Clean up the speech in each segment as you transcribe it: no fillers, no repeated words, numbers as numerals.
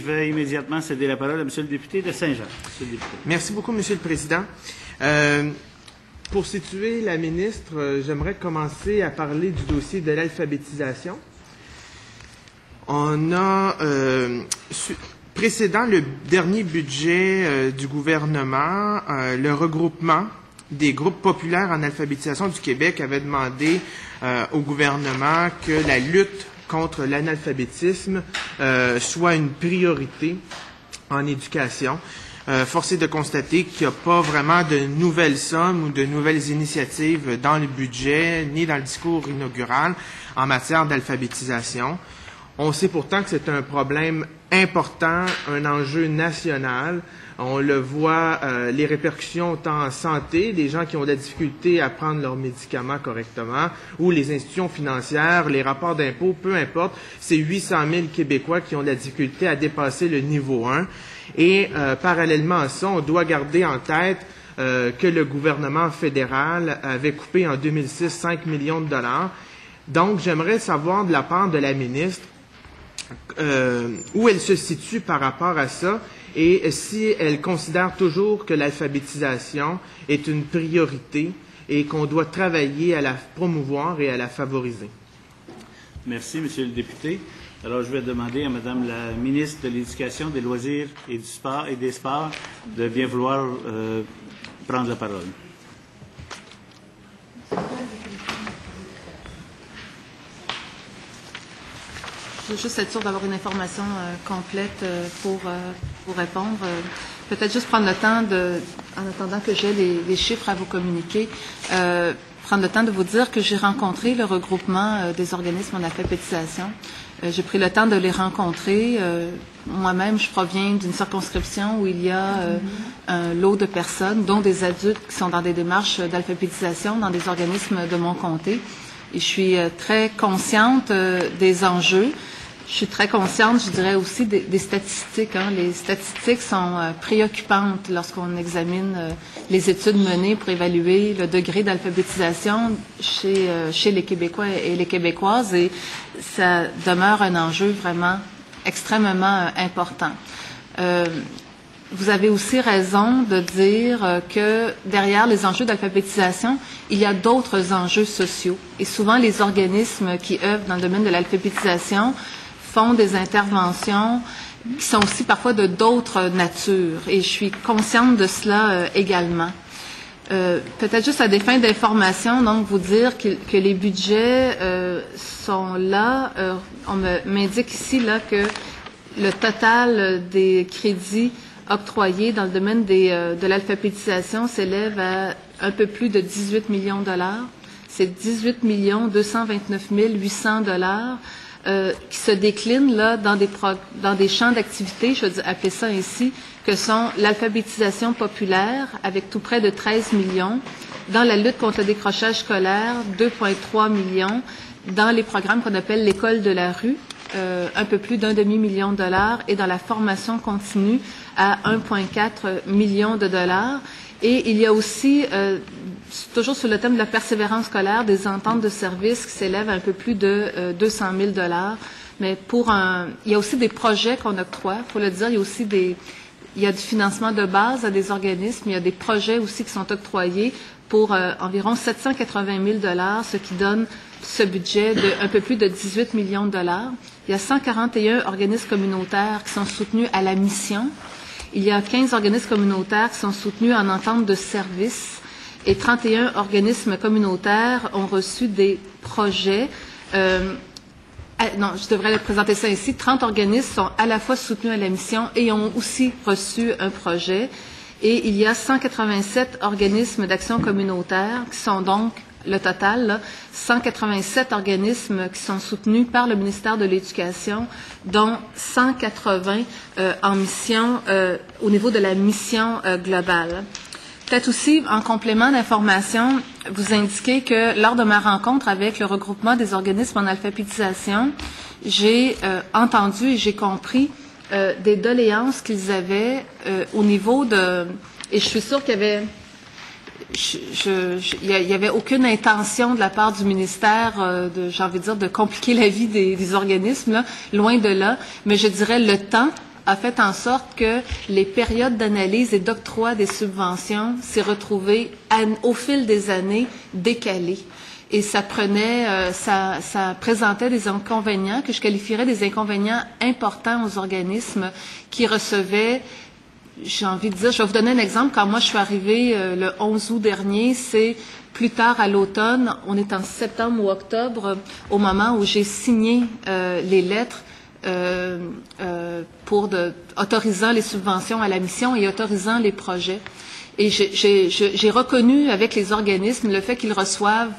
je vais immédiatement céder la parole à M. le député de Saint-Jean. Merci beaucoup, M. le Président. Pour situer la ministre, j'aimerais commencer à parler du dossier de l'alphabétisation. On a, précédant le dernier budget du gouvernement, le regroupement des groupes populaires en alphabétisation du Québec avait demandé au gouvernement que la lutte contre l'analphabétisme soit une priorité en éducation. Force est de constater qu'il n'y a pas vraiment de nouvelles sommes ou de nouvelles initiatives dans le budget ni dans le discours inaugural en matière d'alphabétisation. On sait pourtant que c'est un problème important, un enjeu national. On le voit, les répercussions tant en santé, des gens qui ont de la difficulté à prendre leurs médicaments correctement, ou les institutions financières, les rapports d'impôts, peu importe, c'est 800 000 Québécois qui ont de la difficulté à dépasser le niveau 1. Et parallèlement à ça, on doit garder en tête que le gouvernement fédéral avait coupé en 2006 5 millions de dollars. Donc, j'aimerais savoir de la part de la ministre où elle se situe par rapport à ça et si elle considère toujours que l'alphabétisation est une priorité et qu'on doit travailler à la promouvoir et à la favoriser. Merci, M. le député. Alors, je vais demander à Mme la ministre de l'Éducation, des Loisirs et du Sport et des Sports de bien vouloir prendre la parole. Je veux juste être sûre d'avoir une information complète pour répondre. Peut-être juste prendre le temps en attendant que j'ai les chiffres à vous communiquer, prendre le temps de vous dire que j'ai rencontré le regroupement des organismes en alphabétisation. J'ai pris le temps de les rencontrer. Moi-même, je proviens d'une circonscription où il y a un lot de personnes, dont des adultes qui sont dans des démarches d'alphabétisation dans des organismes de mon comté. Et je suis très consciente des enjeux. Je suis très consciente, je dirais aussi, des statistiques. Les statistiques sont préoccupantes lorsqu'on examine les études menées pour évaluer le degré d'alphabétisation chez les Québécois et les Québécoises. Et ça demeure un enjeu vraiment extrêmement important. Vous avez aussi raison de dire que derrière les enjeux d'alphabétisation, il y a d'autres enjeux sociaux. Et souvent, les organismes qui œuvrent dans le domaine de l'alphabétisation font des interventions qui sont aussi parfois de d'autres natures. Et je suis consciente de cela également. Peut-être juste à des fins d'information, donc vous dire que les budgets sont là. On m'indique ici là que le total des crédits octroyés dans le domaine de l'alphabétisation s'élève à un peu plus de 18 millions de dollars. C'est 18 229 800 dollars qui se déclinent là dans des champs d'activité, je vais appeler ça ainsi, que sont l'alphabétisation populaire avec tout près de 13 millions, dans la lutte contre le décrochage scolaire 2,3 millions, dans les programmes qu'on appelle l'école de la rue, un peu plus d'1 demi-million de dollars, et dans la formation continue à 1,4 million de dollars. Et il y a aussi, toujours sur le thème de la persévérance scolaire, des ententes de services qui s'élèvent à un peu plus de 200 000 $. Mais il y a aussi des projets qu'on octroie, il faut le dire, il y a du financement de base à des organismes, il y a des projets aussi qui sont octroyés pour environ 780 000 $, ce qui donne ce budget de un peu plus de 18 millions de dollars. Il y a 141 organismes communautaires qui sont soutenus à la mission. Il y a 15 organismes communautaires qui sont soutenus en entente de service et 31 organismes communautaires ont reçu des projets. Non, je devrais présenter ça ici. 30 organismes sont à la fois soutenus à la mission et ont aussi reçu un projet. Et il y a 187 organismes d'action communautaire qui sont donc, le total, là, 187 organismes qui sont soutenus par le ministère de l'Éducation, dont 180 en mission, au niveau de la mission globale. Peut-être aussi, en complément d'information, vous indiquer que lors de ma rencontre avec le regroupement des organismes en alphabétisation, j'ai entendu et j'ai compris des doléances qu'ils avaient au niveau de... Et je suis sûre qu'il y avait... il y avait aucune intention de la part du ministère j'ai envie de dire, de compliquer la vie des organismes, là, loin de là. Mais je dirais le temps a fait en sorte que les périodes d'analyse et d'octroi des subventions s'est retrouvées au fil des années décalées. Et ça présentait des inconvénients que je qualifierais des inconvénients importants aux organismes qui recevaient, j'ai envie de dire, je vais vous donner un exemple. Quand moi je suis arrivée le 11 août dernier, c'est plus tard à l'automne, on est en septembre ou octobre, au moment où j'ai signé les lettres autorisant les subventions à la mission et autorisant les projets. Et j'ai reconnu avec les organismes le fait qu'ils reçoivent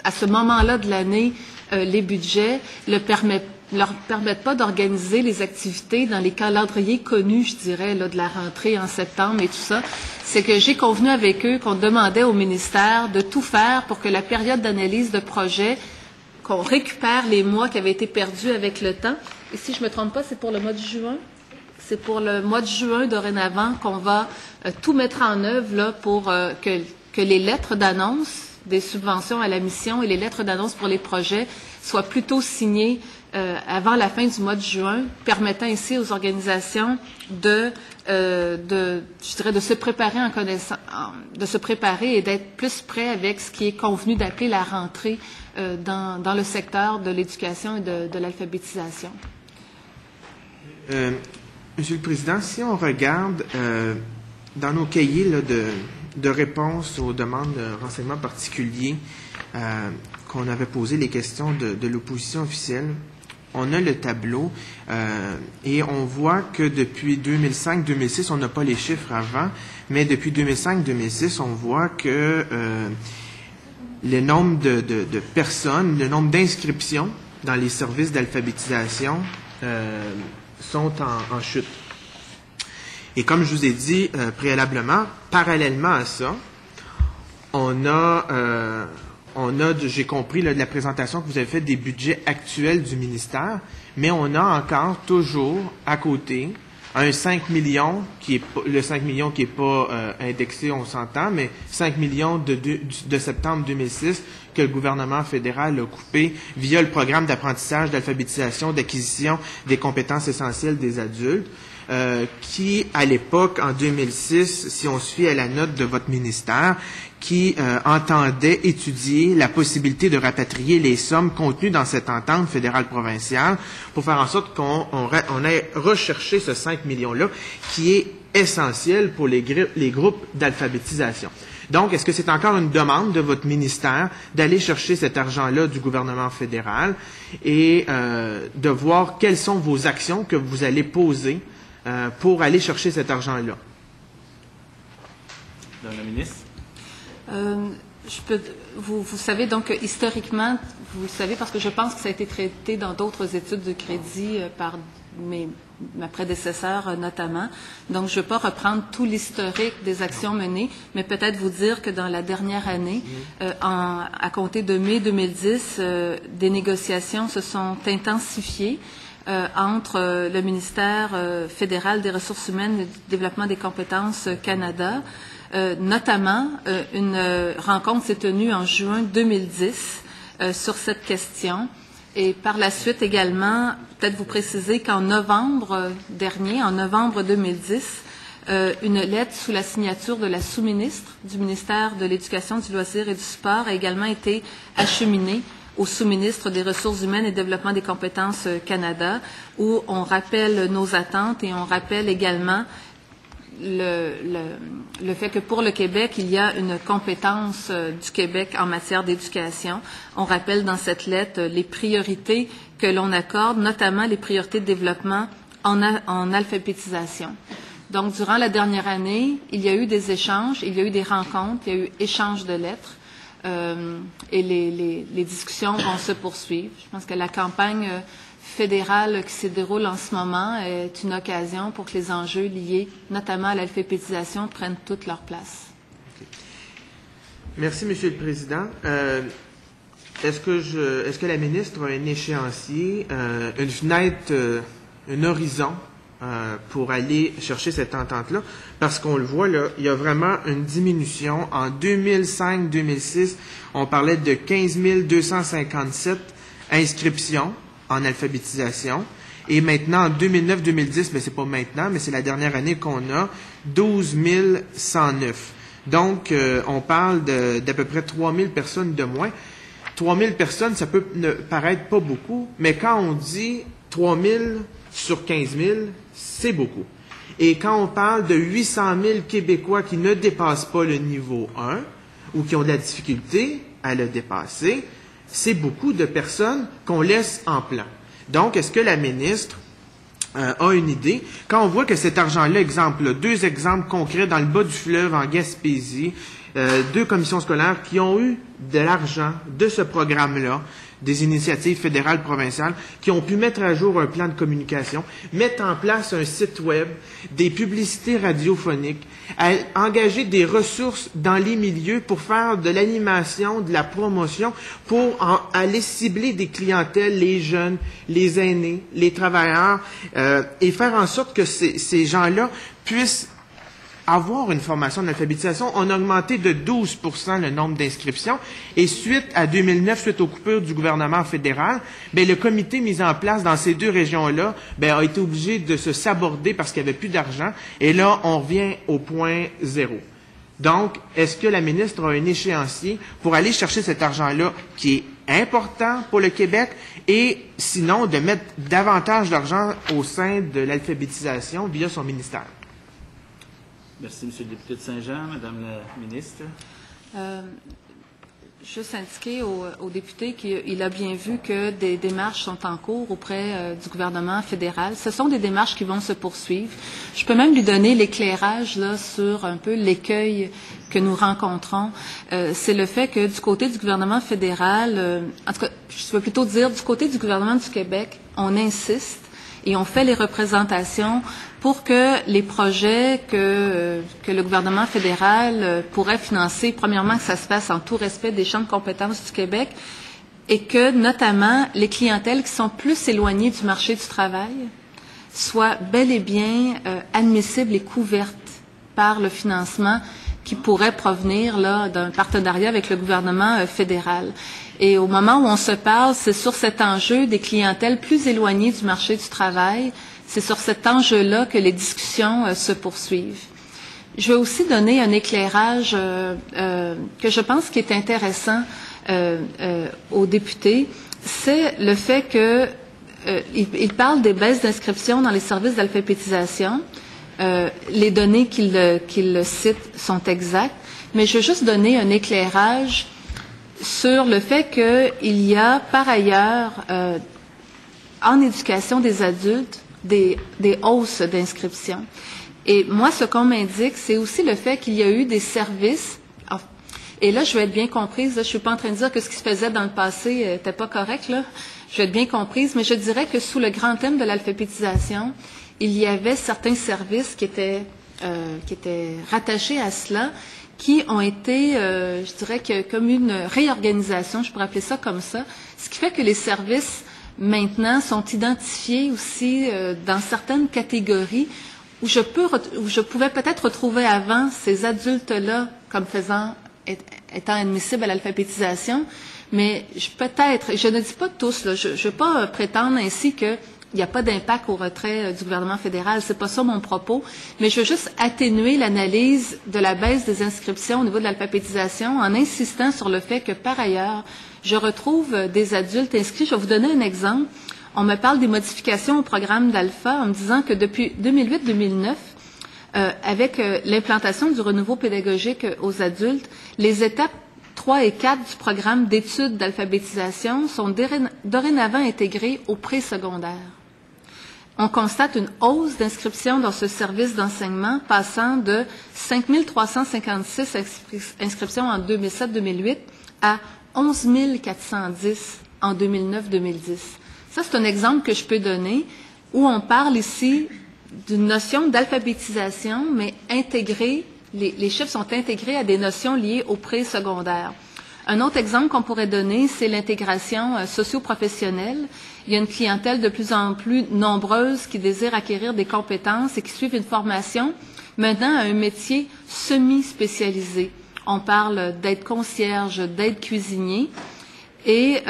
à ce moment-là de l'année les budgets leur permettent pas d'organiser les activités dans les calendriers connus, je dirais, là, de la rentrée en septembre et tout ça. C'est que j'ai convenu avec eux qu'on demandait au ministère de tout faire pour que la période d'analyse de projet, qu'on récupère les mois qui avaient été perdus avec le temps. Et si je me trompe pas, c'est pour le mois de juin. C'est pour le mois de juin dorénavant qu'on va tout mettre en œuvre là, pour que les lettres d'annonce des subventions à la mission et les lettres d'annonce pour les projets soient plutôt signées avant la fin du mois de juin, permettant ainsi aux organisations de se préparer de se préparer et d'être plus prêts avec ce qui est convenu d'appeler la rentrée dans le secteur de l'éducation et de l'alphabétisation. Monsieur le Président, si on regarde dans nos cahiers là, de réponses aux demandes de renseignements particuliers qu'on avait posé les questions de l'opposition officielle, on a le tableau et on voit que depuis 2005-2006, on n'a pas les chiffres avant, mais depuis 2005-2006, on voit que le nombre de personnes, le nombre d'inscriptions dans les services d'alphabétisation sont en chute. Et comme je vous ai dit préalablement, parallèlement à ça, on a j'ai compris là, de la présentation que vous avez faite des budgets actuels du ministère, mais on a encore toujours à côté un 5 millions le 5 millions qui est pas indexé, on s'entend, mais 5 millions de septembre 2006 que le gouvernement fédéral a coupé via le programme d'apprentissage, d'alphabétisation, d'acquisition des compétences essentielles des adultes, qui, à l'époque, en 2006, si on se fie à la note de votre ministère, qui entendait étudier la possibilité de rapatrier les sommes contenues dans cette entente fédérale-provinciale pour faire en sorte qu'on ait recherché ce 5 millions-là, qui est essentiel pour les groupes d'alphabétisation. Donc, est-ce que c'est encore une demande de votre ministère d'aller chercher cet argent-là du gouvernement fédéral et de voir quelles sont vos actions que vous allez poser pour aller chercher cet argent-là? Madame la ministre. Vous savez, donc, historiquement, vous le savez parce que je pense que ça a été traité dans d'autres études de crédit par ma prédécesseur notamment. Donc, je ne vais pas reprendre tout l'historique des actions menées, mais peut-être vous dire que dans la dernière année, à compter de mai 2010, des négociations se sont intensifiées entre le ministère fédéral des Ressources humaines et du développement des compétences Canada. Notamment, une rencontre s'est tenue en juin 2010 sur cette question. Et par la suite également, peut-être vous préciser qu'en novembre dernier, en novembre 2010, une lettre sous la signature de la sous-ministre du ministère de l'Éducation, du loisir et du sport a également été acheminée au sous-ministre des Ressources humaines et du Développement des compétences Canada, où on rappelle nos attentes et on rappelle également le fait que pour le Québec, il y a une compétence du Québec en matière d'éducation. On rappelle dans cette lettre les priorités que l'on accorde, notamment les priorités de développement en alphabétisation. Donc, durant la dernière année, il y a eu des échanges, il y a eu des rencontres, il y a eu échange de lettres et les discussions vont se poursuivre. Je pense que la campagne fédérale qui se déroule en ce moment est une occasion pour que les enjeux liés notamment à l'alphabétisation prennent toute leur place. Okay. Merci, Monsieur le Président. Est-ce que la ministre a un échéancier, une fenêtre, un horizon pour aller chercher cette entente-là? Parce qu'on le voit, là, il y a vraiment une diminution. En 2005-2006, on parlait de 15 257 inscriptions en alphabétisation. Et maintenant, en 2009-2010, mais c'est pas maintenant, mais c'est la dernière année qu'on a, 12 109. Donc, on parle d'à peu près 3 000 personnes de moins. 3 000 personnes, ça peut ne paraître pas beaucoup, mais quand on dit 3 000 sur 15 000, c'est beaucoup. Et quand on parle de 800 000 Québécois qui ne dépassent pas le niveau 1 ou qui ont de la difficulté à le dépasser, c'est beaucoup de personnes qu'on laisse en plan. Donc, est-ce que la ministre a une idée? Quand on voit que cet argent-là, exemple, là, 2 exemples concrets dans le bas du fleuve en Gaspésie, 2 commissions scolaires qui ont eu de l'argent de ce programme-là, des initiatives fédérales, provinciales, qui ont pu mettre à jour un plan de communication, mettre en place un site web, des publicités radiophoniques, engager des ressources dans les milieux pour faire de l'animation, de la promotion, pour aller cibler des clientèles, les jeunes, les aînés, les travailleurs, et faire en sorte que ces gens-là puissent avoir une formation d'alphabétisation. On a augmenté de 12% le nombre d'inscriptions. Et suite à 2009, suite aux coupures du gouvernement fédéral, le comité mis en place dans ces 2 régions-là a été obligé de se saborder parce qu'il n'y avait plus d'argent. Et là, on revient au point 0. Donc, est-ce que la ministre a un échéancier pour aller chercher cet argent-là qui est important pour le Québec et sinon de mettre davantage d'argent au sein de l'alphabétisation via son ministère? Merci, M. le député de Saint-Jean. Madame la ministre. Juste indiquer au député qu'il a bien vu que des démarches sont en cours auprès du gouvernement fédéral. Ce sont des démarches qui vont se poursuivre. Je peux même lui donner l'éclairage là sur un peu l'écueil que nous rencontrons. C'est le fait que du côté du gouvernement fédéral, en tout cas, je veux plutôt dire du côté du gouvernement du Québec, on insiste et on fait les représentations pour que les projets que le gouvernement fédéral pourrait financer, premièrement, que ça se fasse en tout respect des champs de compétences du Québec et que, notamment, les clientèles qui sont plus éloignées du marché du travail soient bel et bien admissibles et couvertes par le financement qui pourrait provenir là d'un partenariat avec le gouvernement fédéral. Et au moment où on se parle, c'est sur cet enjeu des clientèles plus éloignées du marché du travail. C'est sur cet enjeu-là que les discussions se poursuivent. Je vais aussi donner un éclairage que je pense qui est intéressant aux députés. C'est le fait que il parle des baisses d'inscription dans les services d'alphabétisation. Les données qu'il cite sont exactes, mais je veux juste donner un éclairage sur le fait qu'il y a par ailleurs en éducation des adultes des hausses d'inscription. Et moi, ce qu'on m'indique, c'est aussi le fait qu'il y a eu des services. Et là, je vais être bien comprise. Là, je suis pas en train de dire que ce qui se faisait dans le passé n'était pas correct. Là, je vais être bien comprise, mais je dirais que sous le grand thème de l'alphabétisation, il y avait certains services qui étaient rattachés à cela, qui ont été, je dirais que comme une réorganisation, je pourrais appeler ça comme ça, ce qui fait que les services maintenant sont identifiés aussi dans certaines catégories où je pouvais peut-être retrouver avant ces adultes-là comme étant admissibles à l'alphabétisation, mais je ne dis pas tous, là, je ne veux pas prétendre ainsi que il n'y a pas d'impact au retrait du gouvernement fédéral. C'est pas ça mon propos. Mais je veux juste atténuer l'analyse de la baisse des inscriptions au niveau de l'alphabétisation en insistant sur le fait que, par ailleurs, je retrouve des adultes inscrits. Je vais vous donner un exemple. On me parle des modifications au programme d'Alpha en me disant que depuis 2008-2009, avec l'implantation du renouveau pédagogique aux adultes, les étapes 3 et 4 du programme d'études d'alphabétisation sont dorénavant intégrées au préscolaire. On constate une hausse d'inscription dans ce service d'enseignement passant de 5 356 inscriptions en 2007-2008 à 11 410 en 2009-2010. Ça, c'est un exemple que je peux donner où on parle ici d'une notion d'alphabétisation, mais intégrée, les chiffres sont intégrés à des notions liées au préscolaire. Un autre exemple qu'on pourrait donner, c'est l'intégration socio-professionnelle. Il y a une clientèle de plus en plus nombreuse qui désire acquérir des compétences et qui suivent une formation menant à un métier semi-spécialisé. On parle d'aide concierge, d'aide cuisinier. Et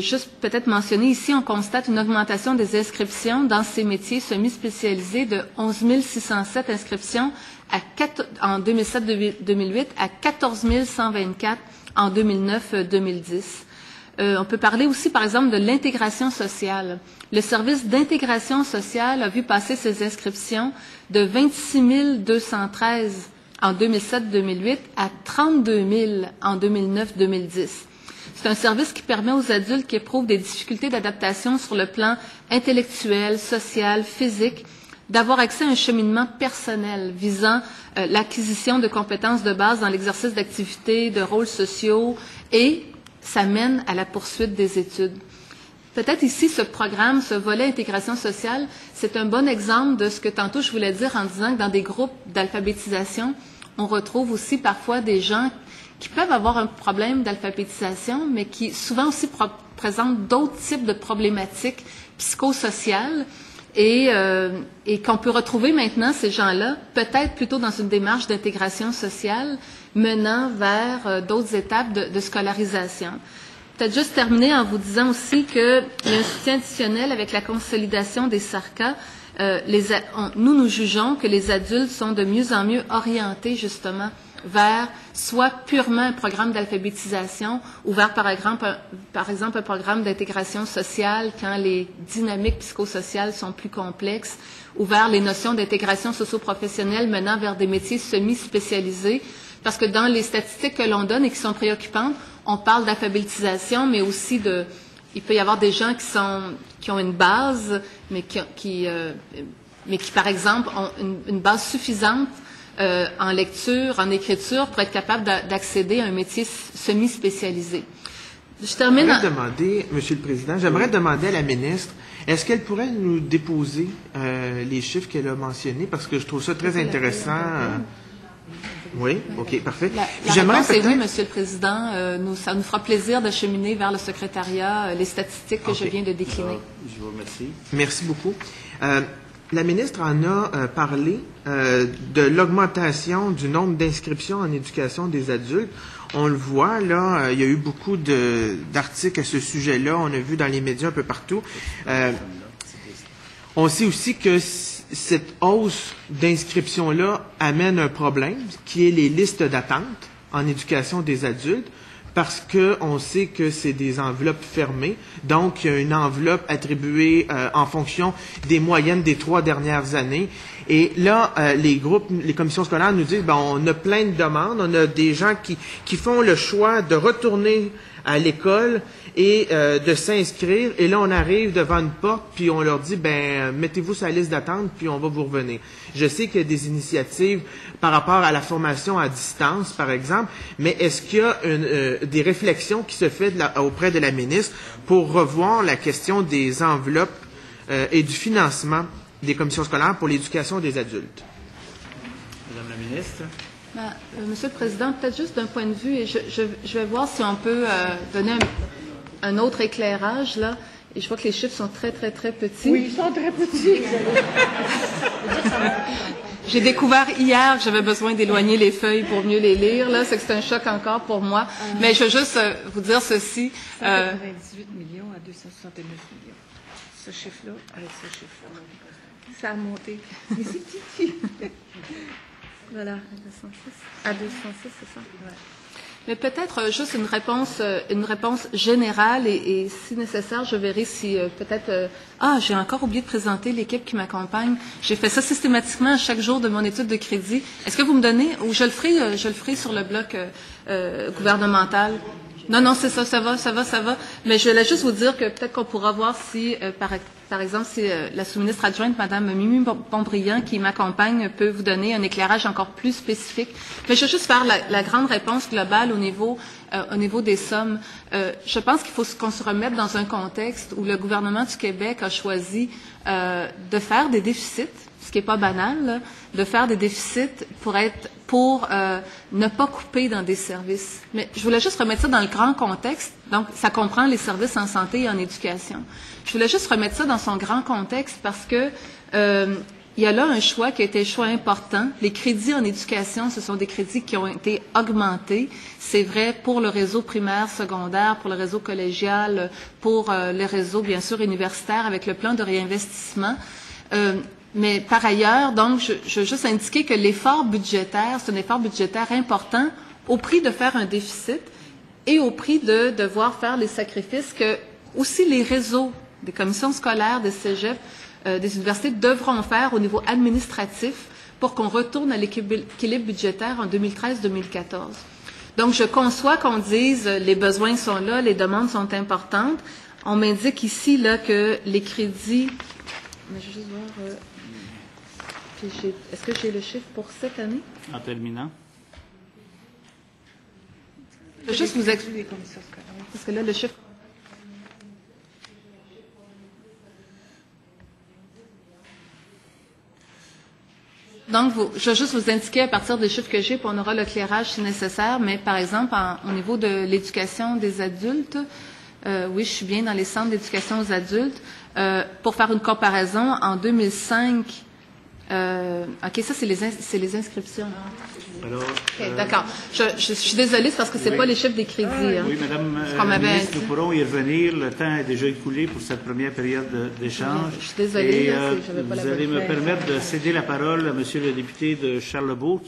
juste peut-être mentionner ici, on constate une augmentation des inscriptions dans ces métiers semi-spécialisés de 11 607 inscriptions en 2007-2008 à 14 124 en 2009-2010. On peut parler aussi, par exemple, de l'intégration sociale. Le service d'intégration sociale a vu passer ses inscriptions de 26 213 en 2007-2008 à 32 000 en 2009-2010. C'est un service qui permet aux adultes qui éprouvent des difficultés d'adaptation sur le plan intellectuel, social, physique, d'avoir accès à un cheminement personnel visant l'acquisition de compétences de base dans l'exercice d'activités, de rôles sociaux, et ça mène à la poursuite des études. Peut-être ici, ce programme, ce volet intégration sociale, c'est un bon exemple de ce que tantôt je voulais dire en disant que dans des groupes d'alphabétisation, on retrouve aussi parfois des gens qui peuvent avoir un problème d'alphabétisation, mais qui souvent aussi présentent d'autres types de problématiques psychosociales et qu'on peut retrouver maintenant, ces gens-là, peut-être plutôt dans une démarche d'intégration sociale menant vers d'autres étapes de scolarisation. Peut-être juste terminer en vous disant aussi qu'il y a un soutien additionnel avec la consolidation des SARCA. Nous jugeons que les adultes sont de mieux en mieux orientés justement vers soit purement un programme d'alphabétisation ou vers, par exemple, un programme d'intégration sociale quand les dynamiques psychosociales sont plus complexes, ou vers les notions d'intégration socio-professionnelle menant vers des métiers semi-spécialisés. Parce que dans les statistiques que l'on donne et qui sont préoccupantes, on parle d'alphabétisation, mais aussi il peut y avoir des gens qui ont une base, mais qui par exemple, ont une base suffisante en lecture, en écriture, pour être capable d'accéder à un métier semi-spécialisé. Je termine. Monsieur le Président, j'aimerais demander à la ministre, est-ce qu'elle pourrait nous déposer les chiffres qu'elle a mentionnés, parce que je trouve ça très intéressant. Oui, OK, parfait. La réponse est oui, Monsieur le Président. Ça nous fera plaisir de cheminer vers le secrétariat les statistiques que je viens de décliner. Je vous remercie. Merci beaucoup. La ministre en a parlé de l'augmentation du nombre d'inscriptions en éducation des adultes. On le voit, là, il y a eu beaucoup d'articles à ce sujet-là. On a vu dans les médias un peu partout. On sait aussi que cette hausse d'inscription-là amène un problème, qui est les listes d'attente en éducation des adultes, parce qu'on sait que c'est des enveloppes fermées. Donc, il y a une enveloppe attribuée en fonction des moyennes des 3 dernières années. Et là, les commissions scolaires nous disent, on a plein de demandes, on a des gens qui font le choix de retourner à l'école et de s'inscrire. Et là, on arrive devant une porte, puis on leur dit, mettez-vous sur la liste d'attente, puis on va vous revenir. Je sais qu'il y a des initiatives par rapport à la formation à distance, par exemple, mais est-ce qu'il y a des réflexions qui se font auprès de la ministre pour revoir la question des enveloppes et du financement des commissions scolaires pour l'éducation des adultes? Madame la ministre. Monsieur le Président, peut-être juste d'un point de vue, et je vais voir si on peut donner un autre éclairage, là. Et je vois que les chiffres sont très, très, très petits. Oui, ils sont très petits. J'ai découvert hier que j'avais besoin d'éloigner les feuilles pour mieux les lire. Là, c'est que c'est un choc encore pour moi. Mais je veux juste vous dire ceci. 198 millions à 269 millions. Ce chiffre-là, avec ce chiffre-là, ça a monté. Mais c'est petit. Voilà. À 206, c'est ça? Ouais. Mais peut-être juste une réponse générale et si nécessaire, je verrai si peut-être... j'ai encore oublié de présenter l'équipe qui m'accompagne. J'ai fait ça systématiquement à chaque jour de mon étude de crédit. Est-ce que vous me donnez, ou je le ferai sur le bloc gouvernemental? Non, c'est ça, ça va. Mais je voulais juste vous dire que peut-être qu'on pourra voir si, par exemple, si la sous-ministre adjointe, Mme Mimi Bonbriand, qui m'accompagne, peut vous donner un éclairage encore plus spécifique. Mais je vais juste faire la grande réponse globale au niveau des sommes. Je pense qu'il faut qu'on se remette dans un contexte où le gouvernement du Québec a choisi de faire des déficits, ce qui n'est pas banal, là, de faire des déficits pour ne pas couper dans des services. Mais je voulais juste remettre ça dans le grand contexte. Donc, ça comprend les services en santé et en éducation. Je voulais juste remettre ça dans son grand contexte parce que il y a là un choix qui a été un choix important. Les crédits en éducation, ce sont des crédits qui ont été augmentés. C'est vrai pour le réseau primaire, secondaire, pour le réseau collégial, pour le réseau, bien sûr, universitaire avec le plan de réinvestissement. Mais par ailleurs, donc, je veux juste indiquer que l'effort budgétaire, c'est un effort budgétaire important au prix de faire un déficit et au prix de devoir faire les sacrifices que aussi les réseaux des commissions scolaires, des cégeps, des universités devront faire au niveau administratif pour qu'on retourne à l'équilibre budgétaire en 2013-2014. Donc, je conçois qu'on dise les besoins sont là, les demandes sont importantes. On m'indique ici là, que les crédits... Mais je vais juste voir... est-ce que j'ai le chiffre pour cette année? En terminant. Je vais juste vous expliquer. Parce que là, le chiffre... Donc, je vais juste vous indiquer à partir des chiffres que j'ai, puis on aura l'éclairage si nécessaire, mais par exemple, au niveau de l'éducation des adultes, oui, je suis bien dans les centres d'éducation aux adultes. Pour faire une comparaison, en 2005, OK, ça, c'est les inscriptions. Alors, d'accord. Je suis désolée, c'est parce que ce n'est pas les chiffres des crédits. Oui, Madame la ministre, nous pourrons y revenir. Le temps est déjà écoulé pour cette première période d'échange. Je suis désolée. Et vous allez me permettre de céder la parole à Monsieur le député de Charlebourg,